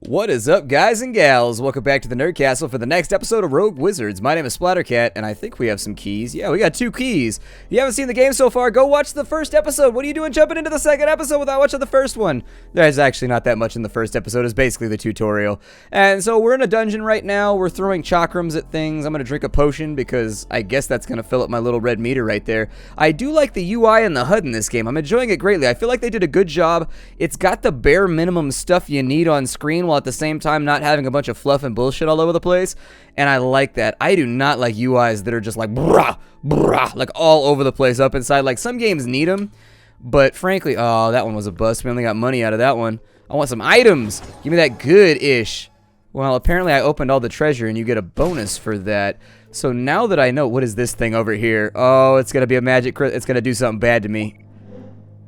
What is up, guys and gals? Welcome back to the Nerd Castle for the next episode of Rogue Wizards. My name is Splattercat, and I think we have some keys. Yeah, we got 2 keys. If you haven't seen the game so far, go watch the first episode. What are you doing jumping into the second episode without watching the first one? There's actually not that much in the first episode. It's basically the tutorial. And so we're in a dungeon right now. We're throwing chakrams at things. I'm going to drink a potion because I guess that's going to fill up my little red meter right there. I do like the UI and the HUD in this game. I'm enjoying it greatly. I feel like they did a good job. It's got the bare minimum stuff you need on screen while at the same time not having a bunch of fluff and bullshit all over the place, and I like that. I do not like UIs that are just like brah, brah, like all over the place up inside. Like some games need them, but frankly, oh, that one was a bust. We only got money out of that one. I want some items. Give me that good-ish. Well, apparently I opened all the treasure, and you get a bonus for that. So now that I know, what is this thing over here? Oh, it's gonna be a magic. It's gonna do something bad to me.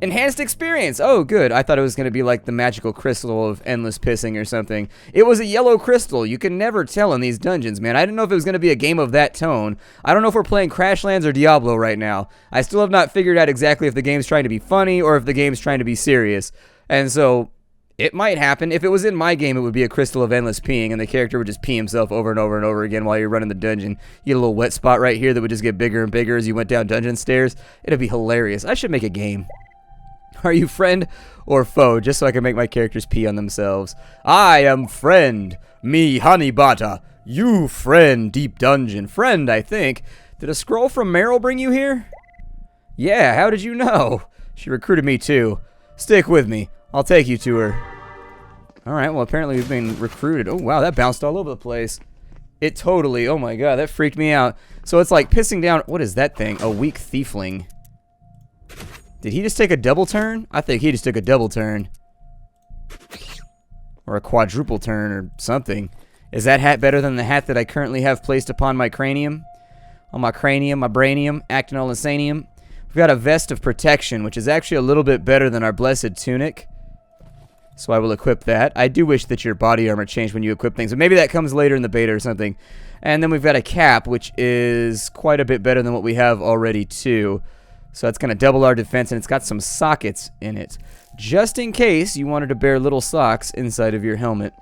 Enhanced experience. Oh, good. I thought it was going to be like the magical crystal of endless pissing or something. It was a yellow crystal. You can never tell in these dungeons, man. I didn't know if it was going to be a game of that tone. I don't know if we're playing Crashlands or Diablo right now. I still have not figured out exactly if the game's trying to be funny or if the game's trying to be serious. And so it might happen. If it was in my game, it would be a crystal of endless peeing, and the character would just pee himself over and over and over again while you're running the dungeon. You get a little wet spot right here that would just get bigger and bigger as you went down dungeon stairs. It'd be hilarious. I should make a game. Are you friend or foe? Just so I can make my characters pee on themselves. I am friend. Me, honey bata. You, friend, deep dungeon. Friend, I think. Did a scroll from Meryl bring you here? Yeah, how did you know? She recruited me too. Stick with me. I'll take you to her. Alright, well apparently we've been recruited. Oh wow, that bounced all over the place. It totally, oh my god, that freaked me out. So it's like pissing down, what is that thing? A weak thiefling. Did he just take a double turn? I think he just took a double turn. Or a quadruple turn or something. Is that hat better than the hat that I currently have placed upon my cranium? On my cranium, my brainium, acting all insanium. We've got a vest of protection, which is actually a little bit better than our blessed tunic. So I will equip that. I do wish that your body armor changed when you equip things, but maybe that comes later in the beta or something. And then we've got a cap, which is quite a bit better than what we have already too. So that's going to double our defense, and it's got some sockets in it, just in case you wanted to bear little socks inside of your helmet.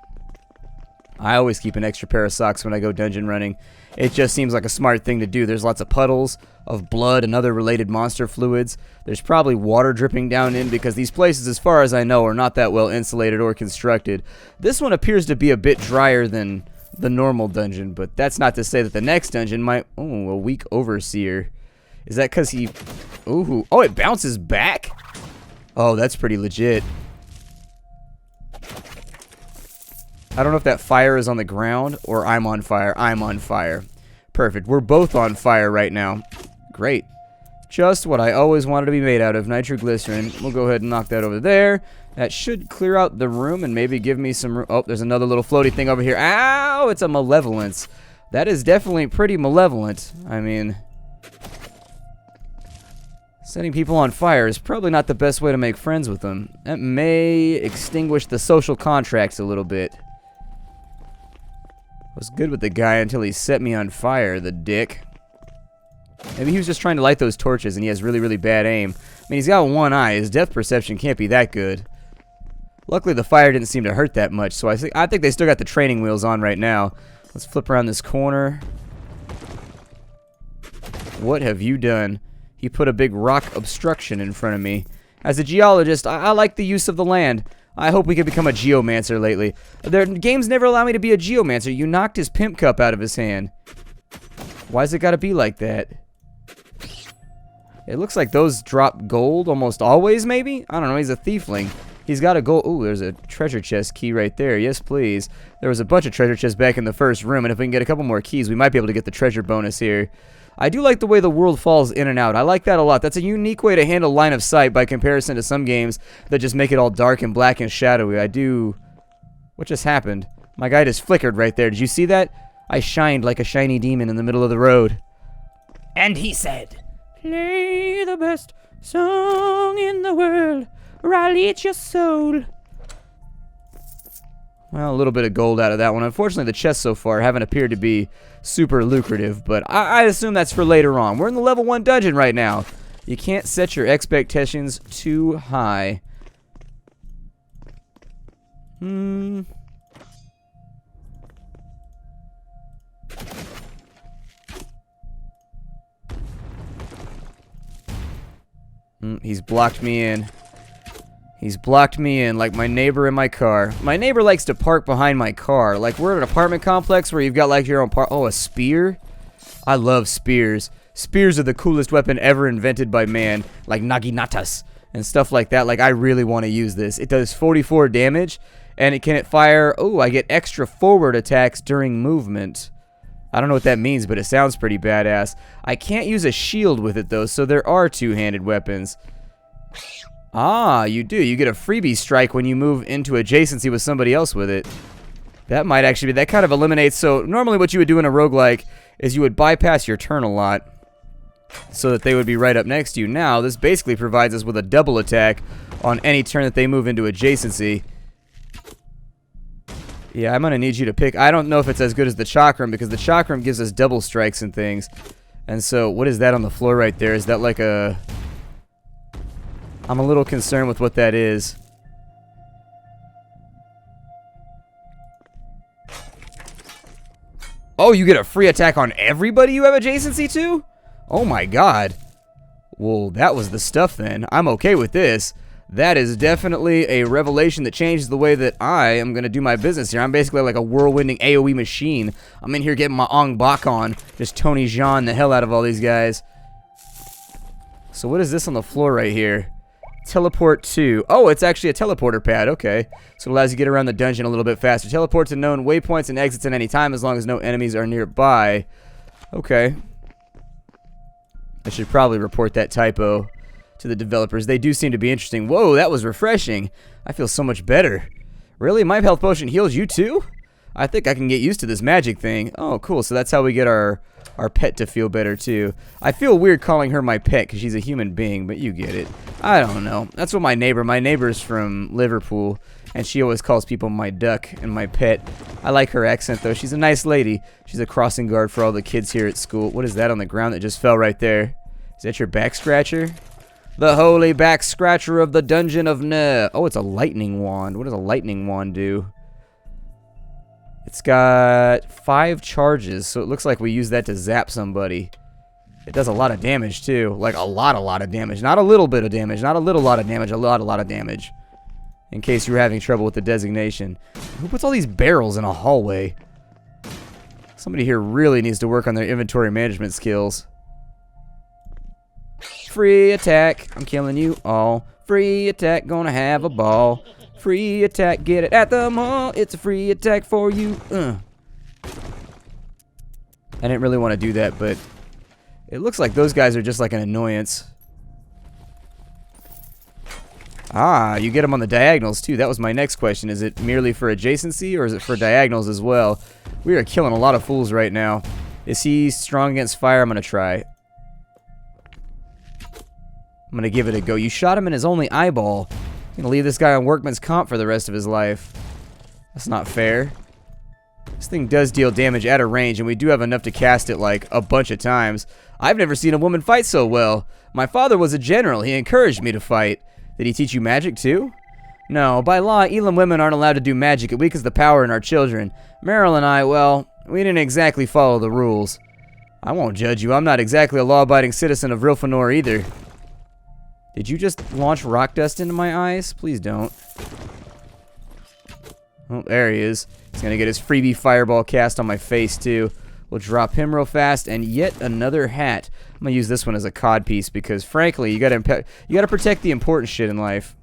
I always keep an extra pair of socks when I go dungeon running. It just seems like a smart thing to do. There's lots of puddles of blood and other related monster fluids. There's probably water dripping down in because these places, as far as I know, are not that well insulated or constructed. This one appears to be a bit drier than the normal dungeon, but that's not to say that the next dungeon might... Oh, a weak overseer. Is that because he... Ooh. Oh, it bounces back? Oh, that's pretty legit. I don't know if that fire is on the ground or I'm on fire. I'm on fire. Perfect. We're both on fire right now. Great. Just what I always wanted to be made out of. Nitroglycerin. We'll go ahead and knock that over there. That should clear out the room and maybe give me some room. Oh, there's another little floaty thing over here. Ow! It's a malevolence. That is definitely pretty malevolent. I mean... Setting people on fire is probably not the best way to make friends with them. That may extinguish the social contracts a little bit. I was good with the guy until he set me on fire, the dick. Maybe he was just trying to light those torches and he has really, really bad aim. I mean, he's got one eye. His depth perception can't be that good. Luckily, the fire didn't seem to hurt that much, so I think they still got the training wheels on right now. Let's flip around this corner. What have you done? He put a big rock obstruction in front of me. As a geologist, I like the use of the land. I hope we can become a geomancer lately. Their games never allow me to be a geomancer. You knocked his pimp cup out of his hand. Why's it gotta be like that? It looks like those drop gold almost always, maybe? I don't know, he's a thiefling. He's got a gold... Ooh, there's a treasure chest key right there. Yes, please. There was a bunch of treasure chests back in the first room, and if we can get a couple more keys, we might be able to get the treasure bonus here. I do like the way the world falls in and out. I like that a lot. That's a unique way to handle line of sight by comparison to some games that just make it all dark and black and shadowy. I do... What just happened? My guy just flickered right there. Did you see that? I shined like a shiny demon in the middle of the road. And he said, "Play the best song in the world, or I'll eat your soul." Well, a little bit of gold out of that one. Unfortunately, the chests so far haven't appeared to be super lucrative, but I assume that's for later on. We're in the level 1 dungeon right now. You can't set your expectations too high. he's blocked me in. He's blocked me in like my neighbor in my car. My neighbor likes to park behind my car. Like, we're at an apartment complex where you've got like your own Oh, a spear? I love spears. Spears are the coolest weapon ever invented by man. Like naginatas and stuff like that. Like, I really want to use this. It does 44 damage, and it can fire... Oh, I get extra forward attacks during movement. I don't know what that means, but it sounds pretty badass. I can't use a shield with it, though, so there are two-handed weapons. Ah, you do. You get a freebie strike when you move into adjacency with somebody else with it. That might actually be... That kind of eliminates... So, normally what you would do in a roguelike is you would bypass your turn a lot so that they would be right up next to you. Now, this basically provides us with a double attack on any turn that they move into adjacency. Yeah, I'm going to need you to pick... I don't know if it's as good as the Chakram, because the Chakram gives us double strikes and things. And so, what is that on the floor right there? Is that like a... I'm a little concerned with what that is. Oh, you get a free attack on everybody you have adjacency to? Oh my god. Well, that was the stuff then. I'm okay with this. That is definitely a revelation that changes the way that I am going to do my business here. I'm basically like a whirlwinding AoE machine. I'm in here getting my Ong Bak on. Just Tony Jean the hell out of all these guys. So what is this on the floor right here? Teleport to... Oh, it's actually a teleporter pad. Okay. So it allows you to get around the dungeon a little bit faster. Teleport to known waypoints and exits at any time as long as no enemies are nearby. Okay. I should probably report that typo to the developers. They do seem to be interesting. Whoa, that was refreshing. I feel so much better. Really? My health potion heals you too? I think I can get used to this magic thing. Oh, cool. So that's how we get our pet to feel better too. I feel weird calling her my pet because she's a human being, but you get it. I don't know. That's what my neighbor's from Liverpool, and she always calls people my duck and my pet. I like her accent though. She's a nice lady. She's a crossing guard for all the kids here at school. What is that on the ground that just fell right there? Is that your back scratcher? The holy back scratcher of the dungeon of Ne. Oh, it's a lightning wand. What does a lightning wand do? It's got 5 charges, so it looks like we use that to zap somebody. It does a lot of damage, too. Like, a lot of damage. Not a little bit of damage. Not a little lot of damage. A lot of damage. In case you were having trouble with the designation. Who puts all these barrels in a hallway? Somebody here really needs to work on their inventory management skills. Free attack. I'm killing you all. Free attack. Gonna have a ball. Free attack, get it at the mall. It's a free attack for you. I didn't really want to do that, but it looks like those guys are just like an annoyance. Ah, you get them on the diagonals too. That was my next question. Is it merely for adjacency or is it for diagonals as well? We are killing a lot of fools right now. Is he strong against fire? I'm going to try. I'm going to give it a go. You shot him in his only eyeball. Gonna leave this guy on workman's comp for the rest of his life. That's not fair. This thing does deal damage at a range, and we do have enough to cast it like a bunch of times. I've never seen a woman fight so well. My father was a general. He encouraged me to fight. Did he teach you magic too? No, by law, Elam women aren't allowed to do magic. It weakens the power in our children. Meryl and I, well, we didn't exactly follow the rules. I won't judge you. I'm not exactly a law-abiding citizen of Rilfanor either. Did you just launch rock dust into my eyes? Please don't. Oh, there he is. He's going to get his freebie fireball cast on my face, too. We'll drop him real fast, and yet another hat. I'm going to use this one as a cod piece because, frankly, you got to protect the important shit in life.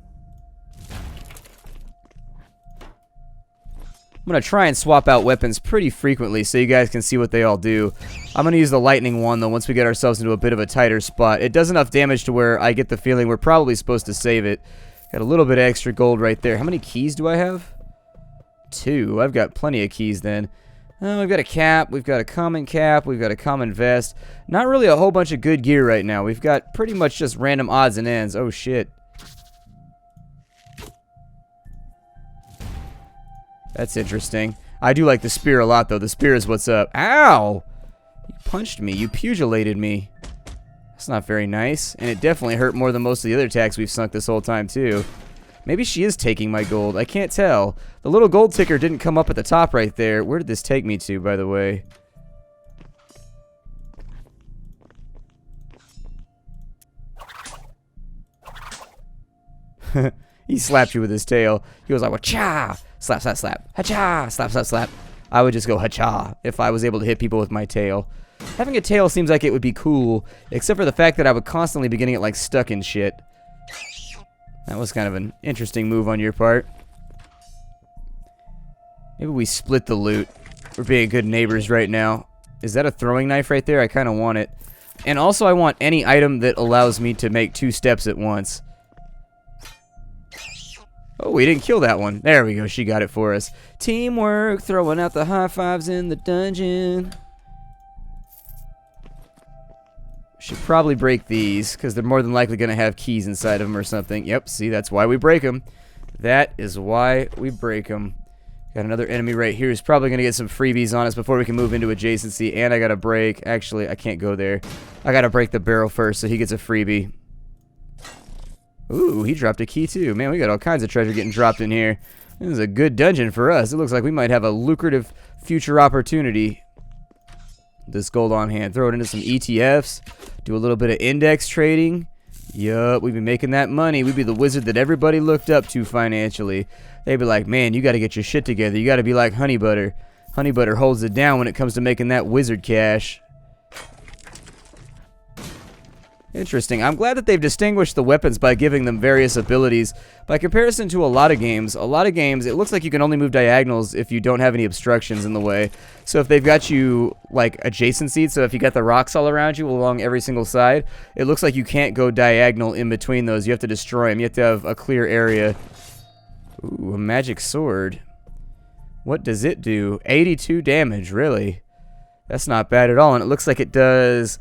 I'm going to try and swap out weapons pretty frequently so you guys can see what they all do. I'm going to use the lightning one, though, once we get ourselves into a bit of a tighter spot. It does enough damage to where I get the feeling we're probably supposed to save it. Got a little bit of extra gold right there. How many keys do I have? 2. I've got plenty of keys then. We've got a cap. We've got a common cap. We've got a common vest. Not really a whole bunch of good gear right now. We've got pretty much just random odds and ends. Oh, shit. That's interesting. I do like the spear a lot, though. The spear is what's up. Ow! You punched me. You pugilated me. That's not very nice. And it definitely hurt more than most of the other attacks we've sunk this whole time, too. Maybe she is taking my gold. I can't tell. The little gold ticker didn't come up at the top right there. Where did this take me to, by the way? He slapped you with his tail. He was like, "Wacha!" Slap, slap, slap. Ha-cha! Slap, slap, slap. I would just go ha-cha if I was able to hit people with my tail. Having a tail seems like it would be cool, except for the fact that I would constantly be getting it like stuck in shit. That was kind of an interesting move on your part. Maybe we split the loot. We're being good neighbors right now. Is that a throwing knife right there? I kind of want it. And also I want any item that allows me to make 2 steps at once. Oh, we didn't kill that one. There we go. She got it for us. Teamwork. Throwing out the high fives in the dungeon. Should probably break these, because they're more than likely going to have keys inside of them or something. Yep, see, that's why we break them. That is why we break them. Got another enemy right here who's probably going to get some freebies on us before we can move into adjacency. And I got to break. Actually, I can't go there. I got to break the barrel first so he gets a freebie. Ooh, he dropped a key too. Man, we got all kinds of treasure getting dropped in here. This is a good dungeon for us. It looks like we might have a lucrative future opportunity. This gold on hand. Throw it into some ETFs. Do a little bit of index trading. Yup, we'd be making that money. We'd be the wizard that everybody looked up to financially. They'd be like, man, you got to get your shit together. You got to be like Honey Butter. Honey Butter holds it down when it comes to making that wizard cash. Interesting. I'm glad that they've distinguished the weapons by giving them various abilities. By comparison to a lot of games, it looks like you can only move diagonals if you don't have any obstructions in the way. So if they've got you, like, adjacency, so if you got the rocks all around you along every single side, it looks like you can't go diagonal in between those. You have to destroy them. You have to have a clear area. Ooh, a magic sword. What does it do? 82 damage, really? That's not bad at all, and it looks like it does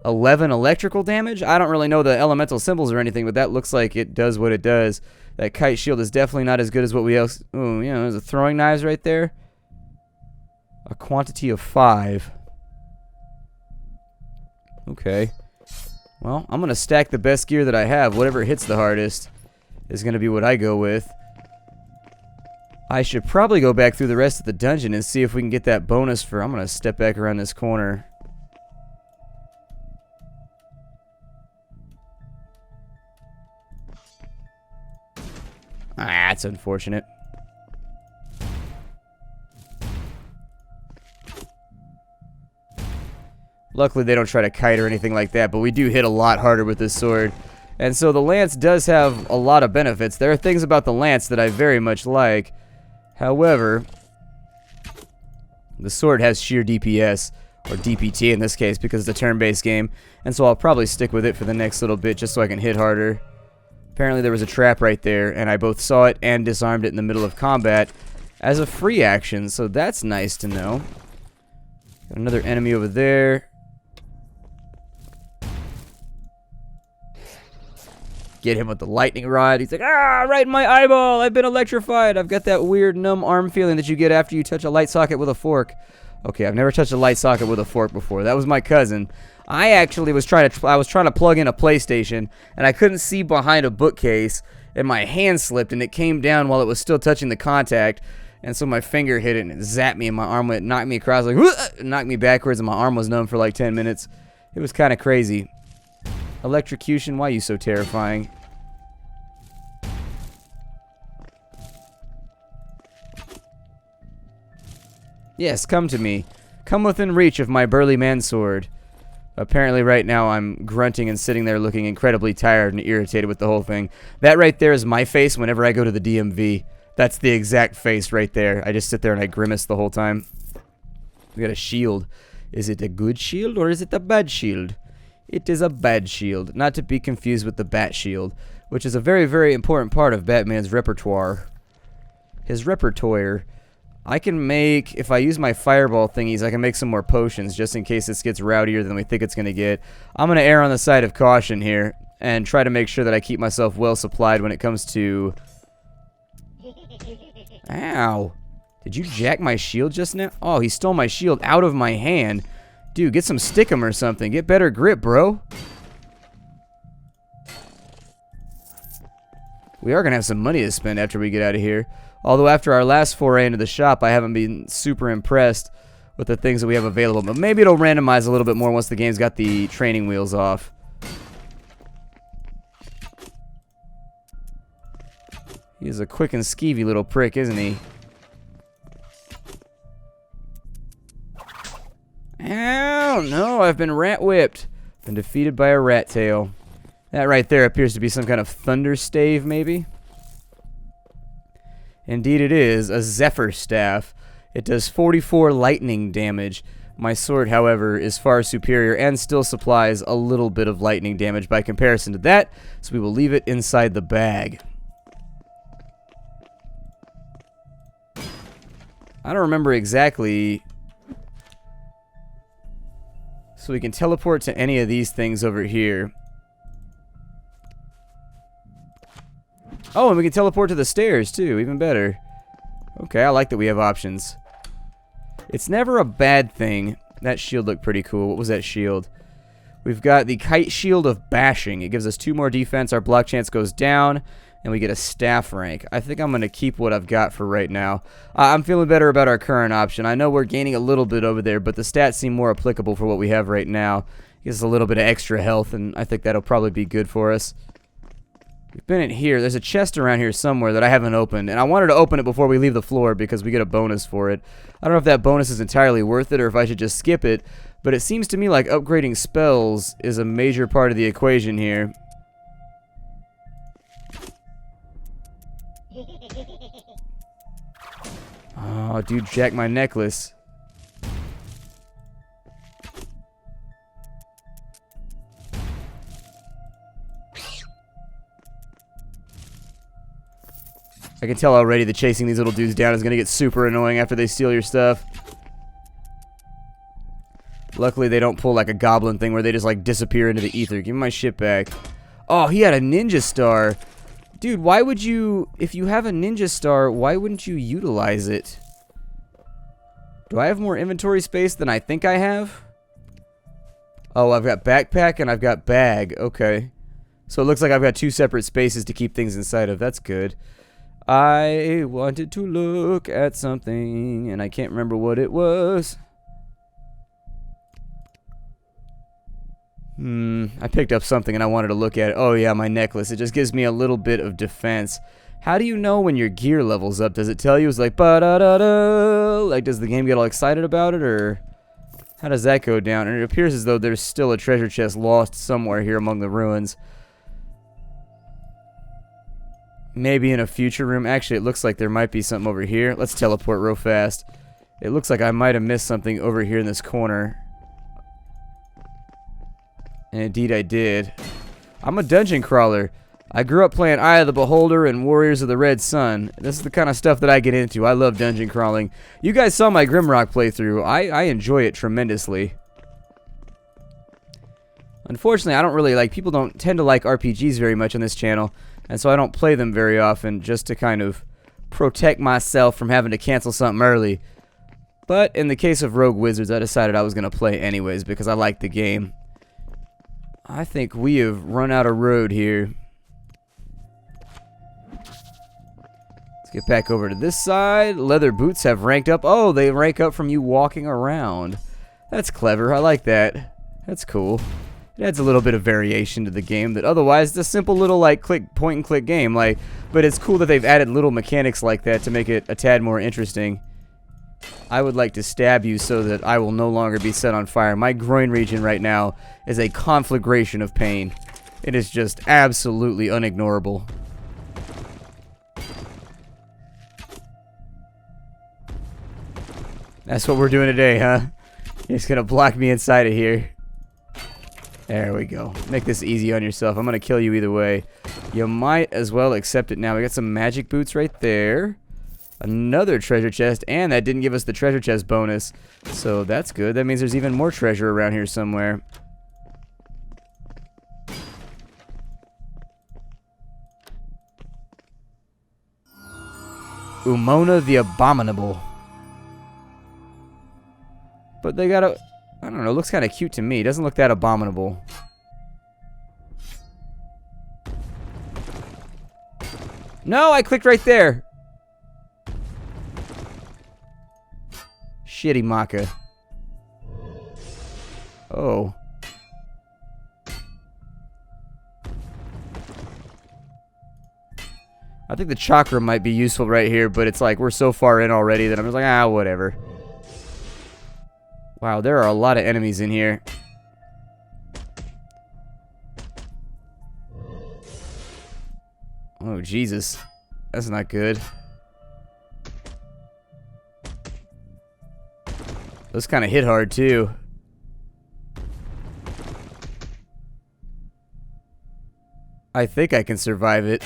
11 electrical damage. I don't really know the elemental symbols or anything, but that looks like it does what it does. That kite shield is definitely not as good as what we else. Oh, you know, there's a throwing knives right there. A quantity of 5. Okay. Well, I'm gonna stack the best gear that I have. Whatever hits the hardest is gonna be what I go with. I should probably go back through the rest of the dungeon and see if we can get that bonus for. I'm gonna step back around this corner. Ah, that's unfortunate. Luckily, they don't try to kite or anything like that, but we do hit a lot harder with this sword. And so the lance does have a lot of benefits. There are things about the lance that I very much like. However, the sword has sheer DPS, or DPT in this case, because it's a turn-based game. And so I'll probably stick with it for the next little bit just so I can hit harder. Apparently there was a trap right there, and I both saw it and disarmed it in the middle of combat as a free action, so that's nice to know. Got another enemy over there. Get him with the lightning rod. He's like, ah, right in my eyeball. I've been electrified. I've got that weird numb arm feeling that you get after you touch a light socket with a fork. Okay, I've never touched a light socket with a fork before. That was my cousin. I actually was trying to plug in a PlayStation, and I couldn't see behind a bookcase, and my hand slipped, and it came down while it was still touching the contact, and so my finger hit it, and it zapped me, and my arm went, knocked me across, like, knocked me backwards, and my arm was numb for like 10 minutes. It was kind of crazy. Electrocution, why are you so terrifying? Yes, come to me. Come within reach of my burly man sword. Apparently right now I'm grunting and sitting there looking incredibly tired and irritated with the whole thing. That right there is my face whenever I go to the DMV. That's the exact face right there. I just sit there and I grimace the whole time. We got a shield. Is it a good shield or is it a bad shield? It is a bad shield, not to be confused with the bat shield, which is a very, very important part of Batman's repertoire. His repertoire. I can make, if I use my fireball thingies, I can make some more potions just in case this gets rowdier than we think it's going to get. I'm going to err on the side of caution here and try to make sure that I keep myself well supplied when it comes to... Ow. Did you jack my shield just now? Oh, he stole my shield out of my hand. Dude, get some stickum or something. Get better grip, bro. We are going to have some money to spend after we get out of here. Although after our last foray into the shop, I haven't been super impressed with the things that we have available. But maybe it'll randomize a little bit more once the game's got the training wheels off. He's a quick and skeevy little prick, isn't he? Ow! No, I've been rat whipped. Been defeated by a rat tail. That right there appears to be some kind of thunder stave, maybe? Indeed it is, a zephyr staff. It does 44 lightning damage. My sword, however, is far superior and still supplies a little bit of lightning damage by comparison to that, so we will leave it inside the bag. I don't remember exactly. So we can teleport to any of these things over here. Oh, and we can teleport to the stairs, too. Even better. Okay, I like that we have options. It's never a bad thing. That shield looked pretty cool. What was that shield? We've got the Kite Shield of Bashing. It gives us 2 more defense. Our block chance goes down, and we get a staff rank. I think I'm going to keep what I've got for right now. I'm feeling better about our current option. I know we're gaining a little bit over there, but the stats seem more applicable for what we have right now. It gives us a little bit of extra health, and I think that'll probably be good for us. We've been in here. There's a chest around here somewhere that I haven't opened, and I wanted to open it before we leave the floor because we get a bonus for it. I don't know if that bonus is entirely worth it or if I should just skip it, but it seems to me like upgrading spells is a major part of the equation here. Oh, dude, jack my necklace. I can tell already that chasing these little dudes down is going to get super annoying after they steal your stuff. Luckily, they don't pull like a goblin thing where they just like disappear into the ether. Give me my shit back. Oh, he had a ninja star. Dude, why would you... If you have a ninja star, why wouldn't you utilize it? Do I have more inventory space than I think I have? Oh, I've got backpack and I've got bag. Okay. So it looks like I've got 2 separate spaces to keep things inside of. That's good. I wanted to look at something, and I can't remember what it was. I picked up something, and I wanted to look at it. Oh, yeah, my necklace. It just gives me a little bit of defense. How do you know when your gear levels up? Does it tell you? It's like, ba-da-da-da. Like, does the game get all excited about it, or how does that go down? And it appears as though there's still a treasure chest lost somewhere here among the ruins. Maybe in a future room. Actually, it looks like there might be something over here. Let's teleport real fast. It looks like I might have missed something over here in this corner. And indeed I did. I'm a dungeon crawler. I grew up playing Eye of the Beholder and Warriors of the Red Sun. This is the kind of stuff that I get into. I love dungeon crawling. You guys saw my Grimrock playthrough. I enjoy it tremendously. Unfortunately, I don't really like... People don't tend to like RPGs very much on this channel. And so I don't play them very often just to kind of protect myself from having to cancel something early. But in the case of Rogue Wizards, I decided I was going to play anyways because I like the game. I think we have run out of road here. Let's get back over to this side. Leather boots have ranked up. Oh, they rank up from you walking around. That's clever. I like that. That's cool. It adds a little bit of variation to the game that otherwise it's a simple little like point and click game. Like, but it's cool that they've added little mechanics like that to make it a tad more interesting. I would like to stab you so that I will no longer be set on fire. My groin region right now is a conflagration of pain. It is just absolutely unignorable. That's what we're doing today, huh? You're just gonna block me inside of here. There we go. Make this easy on yourself. I'm going to kill you either way. You might as well accept it now. We got some magic boots right there. Another treasure chest. And that didn't give us the treasure chest bonus. So that's good. That means there's even more treasure around here somewhere. Umona the Abominable. But they got a... I don't know, it looks kind of cute to me. It doesn't look that abominable. No, I clicked right there. Shitty Maka. Oh. I think the Chakram might be useful right here, but it's like we're so far in already that I'm just like, ah, whatever. Wow, there are a lot of enemies in here. Oh, Jesus. That's not good. Those kind of hit hard, too. I think I can survive it.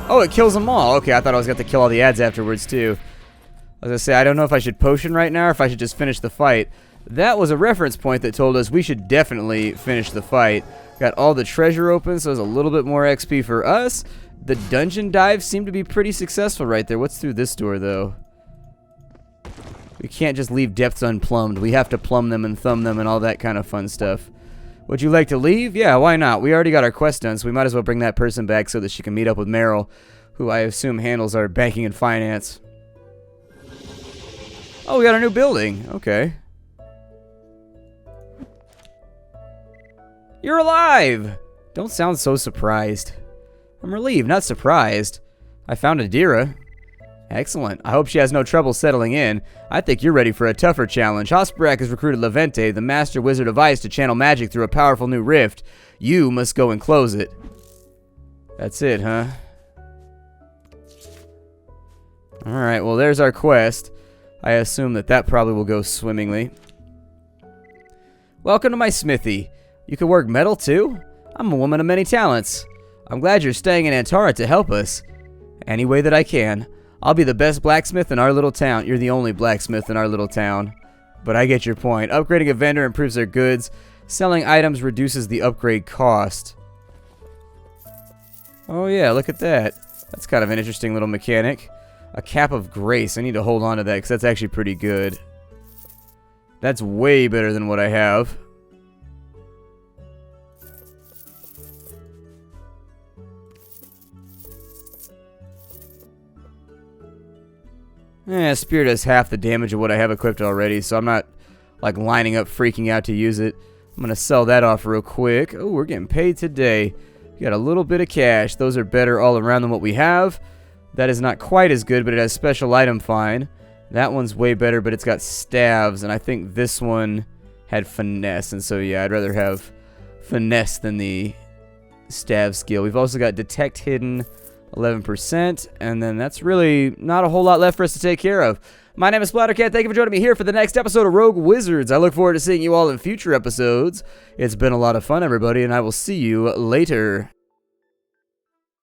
Oh, it kills them all. Okay, I thought I was going to kill all the ads afterwards, too. I was going to say, I don't know if I should potion right now or if I should just finish the fight. That was a reference point that told us we should definitely finish the fight. Got all the treasure open, so there's a little bit more XP for us. The dungeon dives seem to be pretty successful right there. What's through this door, though? We can't just leave depths unplumbed. We have to plumb them and thumb them and all that kind of fun stuff. Would you like to leave? Yeah, why not? We already got our quest done, so we might as well bring that person back so that she can meet up with Meryl, who I assume handles our banking and finance. Oh, we got a new building. Okay. You're alive! Don't sound so surprised. I'm relieved, not surprised. I found Adira. Excellent. I hope she has no trouble settling in. I think you're ready for a tougher challenge. Hospirac has recruited Levente, the master wizard of ice, to channel magic through a powerful new rift. You must go and close it. That's it, huh? Alright, well there's our quest. I assume that probably will go swimmingly. Welcome to my smithy. You can work metal too? I'm a woman of many talents. I'm glad you're staying in Antara to help us. Any way that I can. I'll be the best blacksmith in our little town. You're the only blacksmith in our little town. But I get your point. Upgrading a vendor improves their goods. Selling items reduces the upgrade cost. Oh yeah, look at that. That's kind of an interesting little mechanic. A cap of grace. I need to hold on to that because that's actually pretty good. That's way better than what I have. Spear does half the damage of what I have equipped already, so I'm not like lining up freaking out to use it. I'm going to sell that off real quick. Oh, we're getting paid today. We got a little bit of cash. Those are better all around than what we have. That is not quite as good, but it has special item find. That one's way better, but it's got staves, and I think this one had finesse, and so yeah, I'd rather have finesse than the stav skill. We've also got detect hidden, 11%, and then that's really not a whole lot left for us to take care of. My name is Splattercat. Thank you for joining me here for the next episode of Rogue Wizards. I look forward to seeing you all in future episodes. It's been a lot of fun, everybody, and I will see you later.